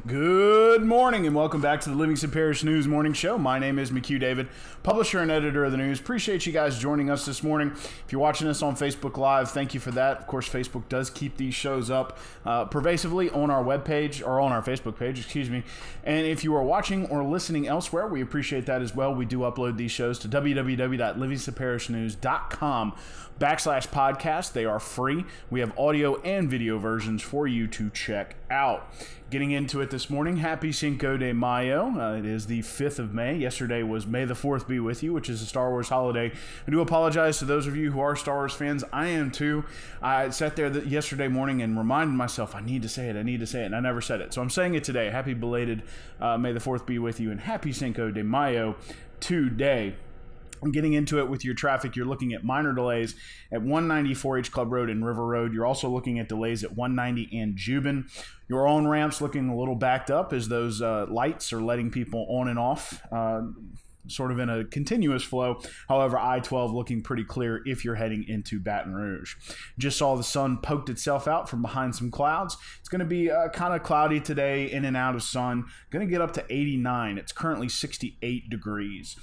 Good morning and welcome back to the Livingston Parish News Morning Show. My name is McHugh David, publisher and editor of the news. Appreciate you guys joining us this morning. If you're watching us on Facebook Live, thank you for that. Of course, Facebook does keep these shows up pervasively on our webpage, or on our Facebook page, excuse me. And if you are watching or listening elsewhere, we appreciate that as well. We do upload these shows to www.livingstonparishnews.com/podcast. They are free. We have audio and video versions for you to check out. Getting into it this morning, happy Cinco de Mayo. It is the 5th of May. Yesterday was May the 4th be with you, which is a Star Wars holiday. I do apologize to those of you who are Star Wars fans. I am too. I sat there yesterday morning and reminded myself, I need to say it, and I never said it. So I'm saying it today. Happy belated May the 4th be with you, and happy Cinco de Mayo today. Getting into it with your traffic, you're looking at minor delays at 190 4H Club Road and River Road. You're also looking at delays at 190 and Jubin. Your own ramps looking a little backed up as those lights are letting people on and off, sort of in a continuous flow. However, I-12 looking pretty clear if you're heading into Baton Rouge. Just saw the sun poked itself out from behind some clouds. It's going to be kind of cloudy today, in and out of sun. Going to get up to 89. It's currently 68 degrees.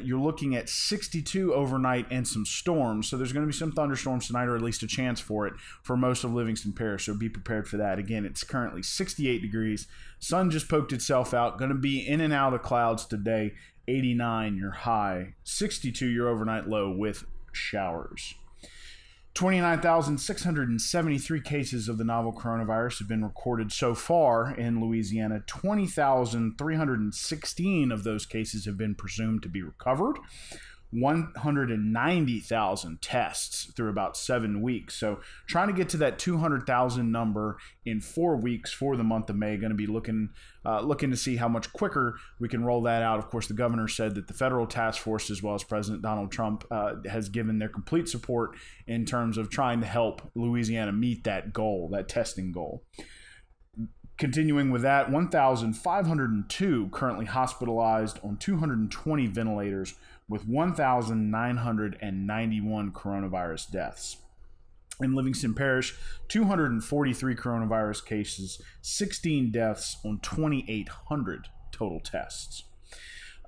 You're looking at 62 overnight and some storms. So there's going to be some thunderstorms tonight, or at least a chance for it for most of Livingston Parish. So be prepared for that. Again, it's currently 68 degrees. Sun just poked itself out. Going to be in and out of clouds today. 89 your high, 62 your overnight low with showers. 29,673 cases of the novel coronavirus have been recorded so far in Louisiana. 20,316 of those cases have been presumed to be recovered. 190,000 tests through about 7 weeks. So trying to get to that 200,000 number in 4 weeks for the month of May. Going to be looking to see how much quicker we can roll that out. Of course, the governor said that the federal task force, as well as President Donald Trump, has given their complete support in terms of trying to help Louisiana meet that goal, that testing goal. Continuing with that, 1,502 currently hospitalized on 220 ventilators, with 1,991 coronavirus deaths. In Livingston Parish, 243 coronavirus cases, 16 deaths on 2,800 total tests.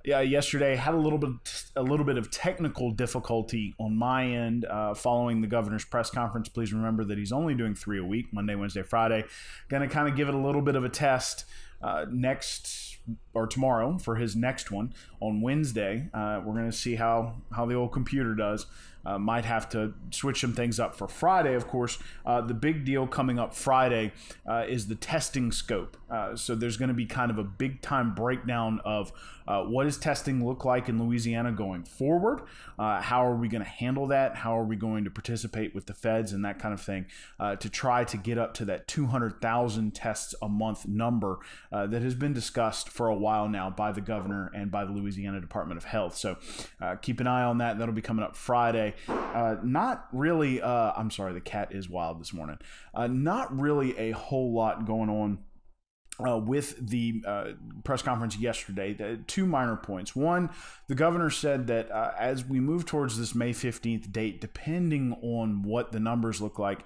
Yesterday had a little bit of technical difficulty on my end following the governor's press conference. Please remember that he's only doing 3 a week, Monday, Wednesday, Friday. Going to kind of give it a little bit of a test tomorrow for his next one on Wednesday. We're going to see how the old computer does. Might have to switch some things up for Friday, of course. The big deal coming up Friday is the testing scope. So there's going to be kind of a big-time breakdown of what does testing look like in Louisiana going forward? How are we going to handle that? How are we going to participate with the feds and that kind of thing to try to get up to that 200,000 tests a month number that has been discussed for a while now by the governor and by the Louisiana Department of Health. So keep an eye on that. That'll be coming up Friday. Not really, I'm sorry, the cat is wild this morning. Not really a whole lot going on with the press conference yesterday. Two minor points. One, the governor said that as we move towards this May 15th date, depending on what the numbers look like,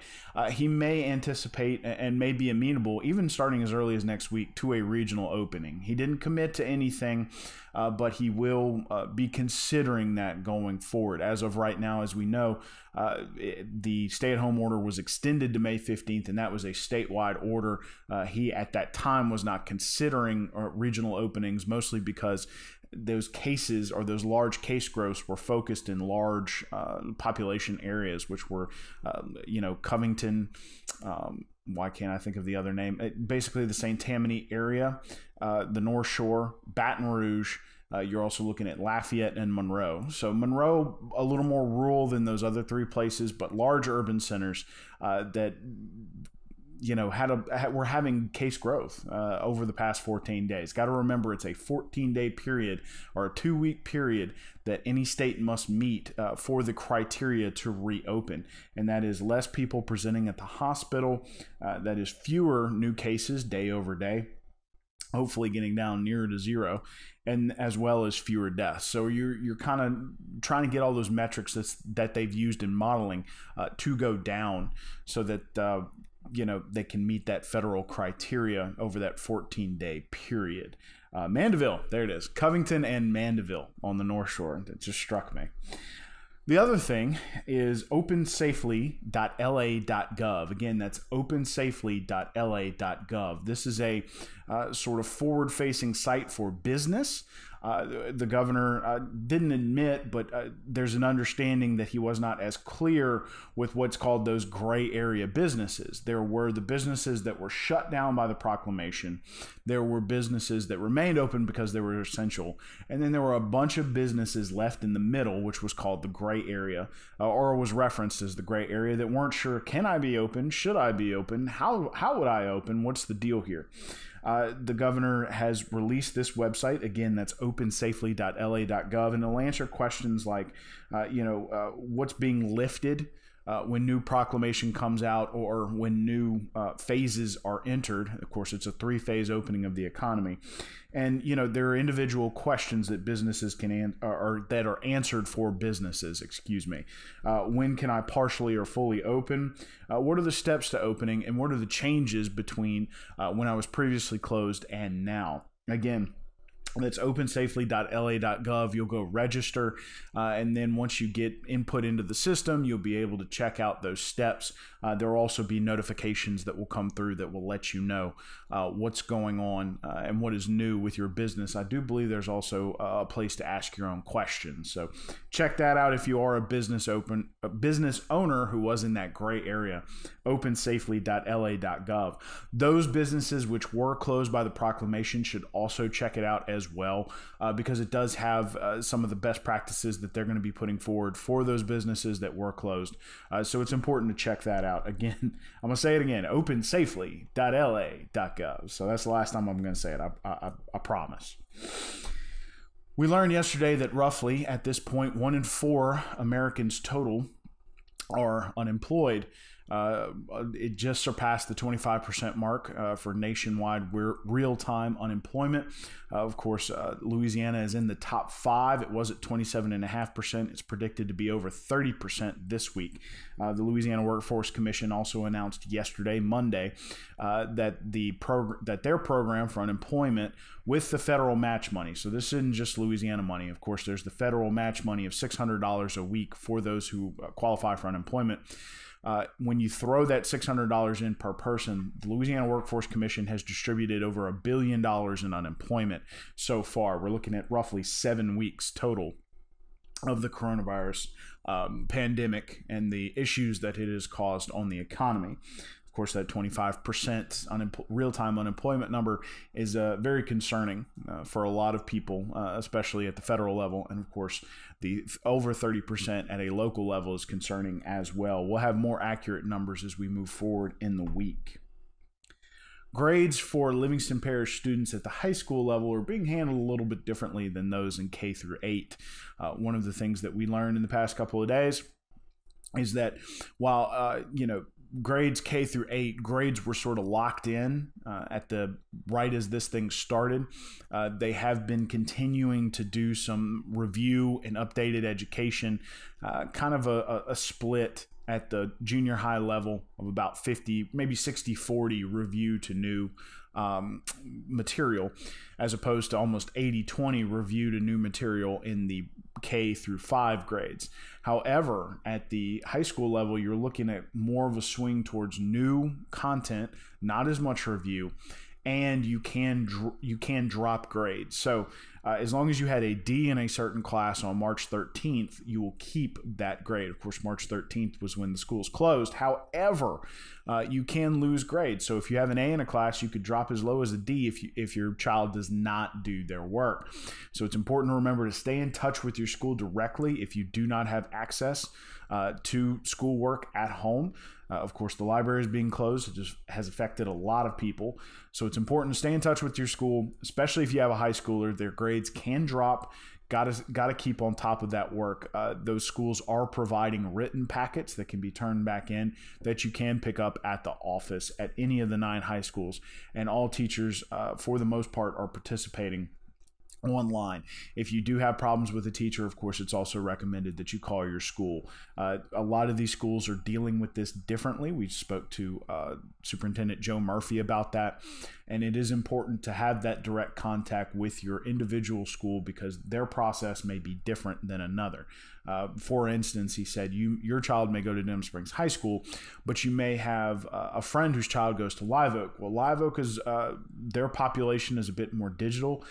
he may anticipate and may be amenable, even starting as early as next week, to a regional opening. He didn't commit to anything, but he will be considering that going forward. As of right now, as we know, the stay-at-home order was extended to May 15th, and that was a statewide order. He, at that time, was not considering regional openings, mostly because those cases, or those large case growths, were focused in large population areas, which were, Covington. Why can't I think of the other name? Basically, the St. Tammany area, the North Shore, Baton Rouge. You're also looking at Lafayette and Monroe. So Monroe, a little more rural than those other three places, but large urban centers that we're having case growth over the past 14 days. Got to remember, it's a 14-day period, or a 2-week period, that any state must meet for the criteria to reopen. And that is less people presenting at the hospital. That is fewer new cases day over day, hopefully getting down nearer to zero, and as well as fewer deaths. So you're kind of trying to get all those metrics that they've used in modeling to go down, so that they can meet that federal criteria over that 14-day period. Mandeville, there it is. Covington and Mandeville on the North Shore. That just struck me. The other thing is opensafely.la.gov. Again, that's opensafely.la.gov. This is a sort of forward-facing site for business. The governor didn't admit, but there's an understanding that he was not as clear with what's called those gray area businesses. There were the businesses that were shut down by the proclamation. There were businesses that remained open because they were essential. And then there were a bunch of businesses left in the middle, which was called the gray area, or was referenced as the gray area, that weren't sure, can I be open? Should I be open? How would I open? What's the deal here? The governor has released this website. Again, that's opensafely.la.gov, and it'll answer questions like, what's being lifted when new proclamation comes out, or when new phases are entered. Of course, it's a 3-phase opening of the economy. And, there are individual questions that businesses can that are answered for businesses, When can I partially or fully open? What are the steps to opening? And what are the changes between when I was previously closed and now? Again, that's opensafely.la.gov. You'll go register, and then once you get input into the system, you'll be able to check out those steps. There will also be notifications that will come through that will let you know what's going on and what is new with your business. I do believe there's also a place to ask your own questions. So check that out if you are a business owner who was in that gray area. opensafely.la.gov. Those businesses which were closed by the proclamation should also check it out as well, because it does have some of the best practices that they're going to be putting forward for those businesses that were closed. So it's important to check that out. Again, I'm going to say it again, opensafely.la.gov. So that's the last time I'm going to say it. I promise. We learned yesterday that roughly at this point, 1 in 4 Americans total are unemployed. It just surpassed the 25% mark for nationwide real-time unemployment. Of course, Louisiana is in the top 5. It was at 27.5%. It's predicted to be over 30% this week. The Louisiana Workforce Commission also announced yesterday, Monday, that their program for unemployment with the federal match money. So this isn't just Louisiana money. Of course, there's the federal match money of $600 a week for those who qualify for unemployment. When you throw that $600 in per person, the Louisiana Workforce Commission has distributed over $1 billion in unemployment so far. We're looking at roughly 7 weeks total of the coronavirus pandemic and the issues that it has caused on the economy. Of course, that 25% real-time unemployment number is very concerning for a lot of people, especially at the federal level. And of course, the over 30% at a local level is concerning as well. We'll have more accurate numbers as we move forward in the week. Grades for Livingston Parish students at the high school level are being handled a little bit differently than those in K through 8. One of the things that we learned in the past couple of days is that while, grades K through 8, grades were sort of locked in right as this thing started. They have been continuing to do some review and updated education, kind of a split at the junior high level of about 50, maybe 60-40 review to new material, as opposed to almost 80-20 review to new material in the K through 5 grades. However, at the high school level, you're looking at more of a swing towards new content, not as much review, and you can drop grades. So as long as you had a D in a certain class on March 13th, you will keep that grade. Of course, March 13th was when the schools closed. However, you can lose grades. So if you have an A in a class, you could drop as low as a D if your child does not do their work. So it's important to remember to stay in touch with your school directly if you do not have access to schoolwork at home. Of course, the library is being closed. It just has affected a lot of people. So it's important to stay in touch with your school, especially if you have a high schooler. Their grades can drop. Got to keep on top of that work. Those schools are providing written packets that can be turned back in that you can pick up at the office at any of the 9 high schools. And all teachers, for the most part, are participating online. If you do have problems with a teacher, of course, it's also recommended that you call your school. A lot of these schools are dealing with this differently. We spoke to Superintendent Joe Murphy about that, and it is important to have that direct contact with your individual school because their process may be different than another. For instance, he said your child may go to Denham Springs High School, but you may have a friend whose child goes to Live Oak. Well, Live Oak is their population is a bit more digital.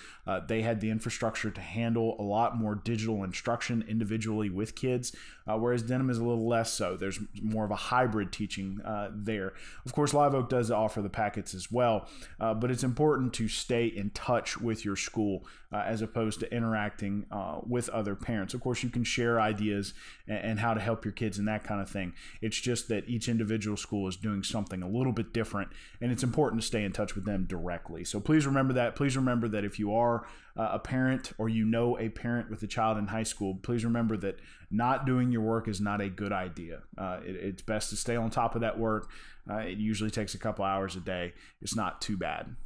They had the infrastructure to handle a lot more digital instruction individually with kids, whereas Denham is a little less so. There's more of a hybrid teaching there. Of course, Live Oak does offer the packets as well, but it's important to stay in touch with your school as opposed to interacting with other parents. Of course, you can share ideas and how to help your kids and that kind of thing. It's just that each individual school is doing something a little bit different, and it's important to stay in touch with them directly. So please remember that. Please remember that if you are a parent or you know a parent with a child in high school, please remember that not doing your work is not a good idea. It's best to stay on top of that work. It usually takes a couple hours a day. It's not too bad.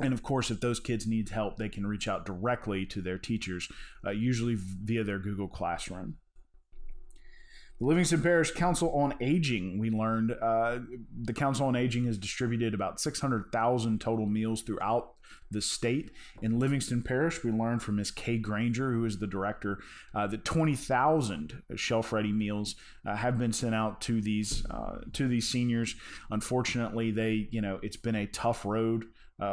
And of course, if those kids need help, they can reach out directly to their teachers, usually via their Google Classroom. The Livingston Parish Council on Aging, we learned the Council on Aging has distributed about 600,000 total meals throughout the state. In Livingston Parish, we learned from Ms. Kay Granger, who is the director, that 20,000 shelf-ready meals have been sent out to these seniors. Unfortunately, it's been a tough road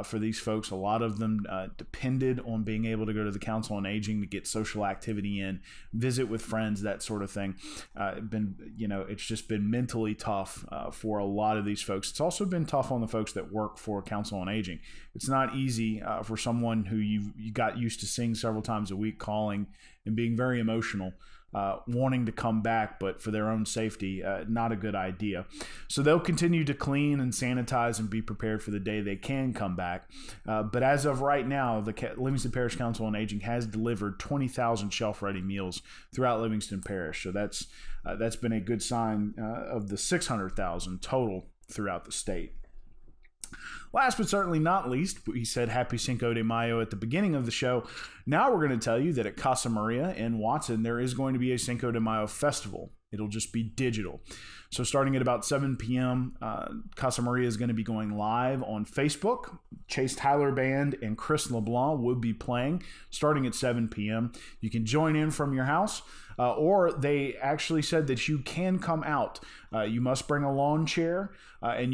for these folks. A lot of them depended on being able to go to the Council on Aging to get social activity in, visit with friends, that sort of thing. It's just been mentally tough for a lot of these folks. It's also been tough on the folks that work for Council on Aging. It's not easy for someone who you got used to seeing several times a week, calling and being very emotional, wanting to come back, but for their own safety, not a good idea. So they'll continue to clean and sanitize and be prepared for the day they can come back. But as of right now, the Livingston Parish Council on Aging has delivered 20,000 shelf-ready meals throughout Livingston Parish. So that's been a good sign of the 600,000 total throughout the state. Last but certainly not least, we said Happy Cinco de Mayo at the beginning of the show. Now we're going to tell you that at Casa Maria in Watson, there is going to be a Cinco de Mayo festival. It'll just be digital. So starting at about 7 p.m., Casa Maria is going to be going live on Facebook. Chase Tyler Band and Chris LeBlanc will be playing starting at 7 p.m. You can join in from your house, or they actually said that you can come out. You must bring a lawn chair, and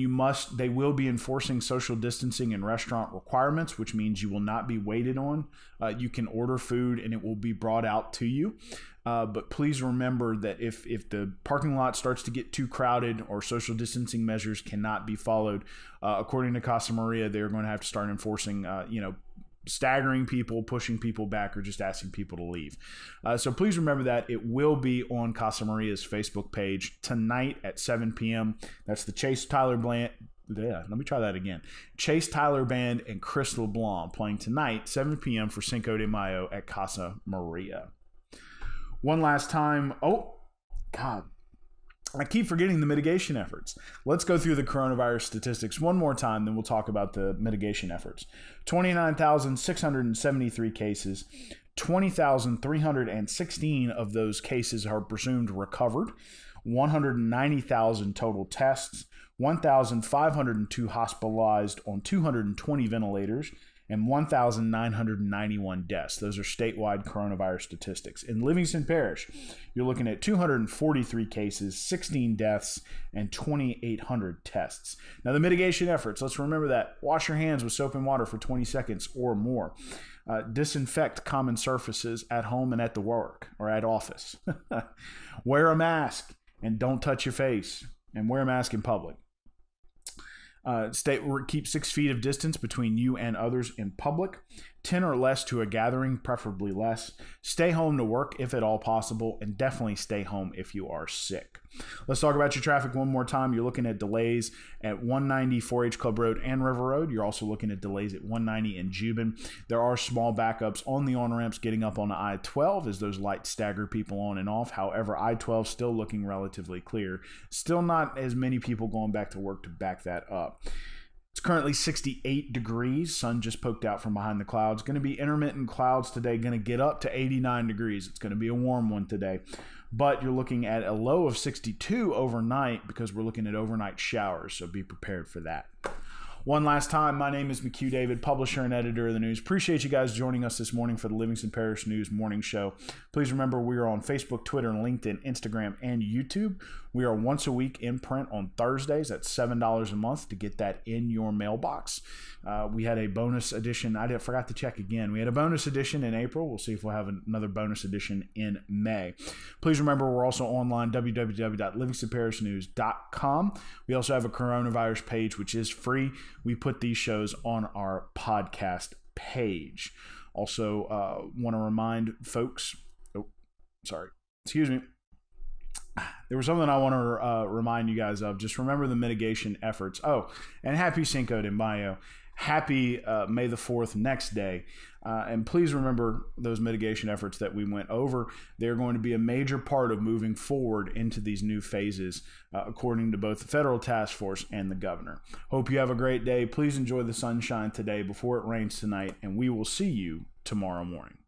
they will be enforcing social distancing and restaurant requirements, which means you will not be waited on. You can order food and it will be brought out to you. But please remember that if the parking lot starts to get too crowded or social distancing measures cannot be followed, according to Casa Maria, they're going to have to start enforcing, staggering people, pushing people back, or just asking people to leave. So please remember that it will be on Casa Maria's Facebook page tonight at 7 p.m. That's the Chase Tyler Band. Yeah, let me try that again. Chase Tyler Band and Chris LeBlanc playing tonight, 7 p.m. for Cinco de Mayo at Casa Maria. One last time. Oh, God. I keep forgetting the mitigation efforts. Let's go through the coronavirus statistics one more time, then we'll talk about the mitigation efforts. 29,673 cases. 20,316 of those cases are presumed recovered. 190,000 total tests. 1,502 hospitalized on 220 ventilators. And 1,991 deaths. Those are statewide coronavirus statistics. In Livingston Parish, you're looking at 243 cases, 16 deaths, and 2,800 tests. Now, the mitigation efforts, let's remember that. Wash your hands with soap and water for 20 seconds or more. Disinfect common surfaces at home and at the work or at office. Wear a mask and don't touch your face. And wear a mask in public. Keep 6 feet of distance between you and others in public. 10 or less to a gathering, preferably less. Stay home to work if at all possible, and definitely stay home if you are sick. Let's talk about your traffic one more time. You're looking at delays at 190 4H Club Road and River Road. You're also looking at delays at 190 and Jubin. There are small backups on the on-ramps getting up on the I-12 as those lights stagger people on and off. However, I-12 still looking relatively clear. Still not as many people going back to work to back that up. It's currently 68 degrees. Sun just poked out from behind the clouds. Going to be intermittent clouds today. Going to get up to 89 degrees. It's going to be a warm one today. But you're looking at a low of 62 overnight because we're looking at overnight showers. So be prepared for that. One last time, my name is McHugh David, publisher and editor of the news. Appreciate you guys joining us this morning for the Livingston Parish News Morning Show. Please remember we are on Facebook, Twitter, LinkedIn, Instagram, and YouTube. We are once a week in print on Thursdays at $7 a month to get that in your mailbox. We had a bonus edition. I forgot to check again. We had a bonus edition in April. We'll see if we'll have another bonus edition in May. Please remember we're also online, www.livingstonparishnews.com. We also have a coronavirus page, which is free. We put these shows on our podcast page. Also, want to remind folks, excuse me. There was something I want to remind you guys of. Just remember the mitigation efforts. Oh, and happy Cinco de Mayo. Happy May the 4th next day. And please remember those mitigation efforts that we went over. They're going to be a major part of moving forward into these new phases, according to both the federal task force and the governor. Hope you have a great day. Please enjoy the sunshine today before it rains tonight, and we will see you tomorrow morning.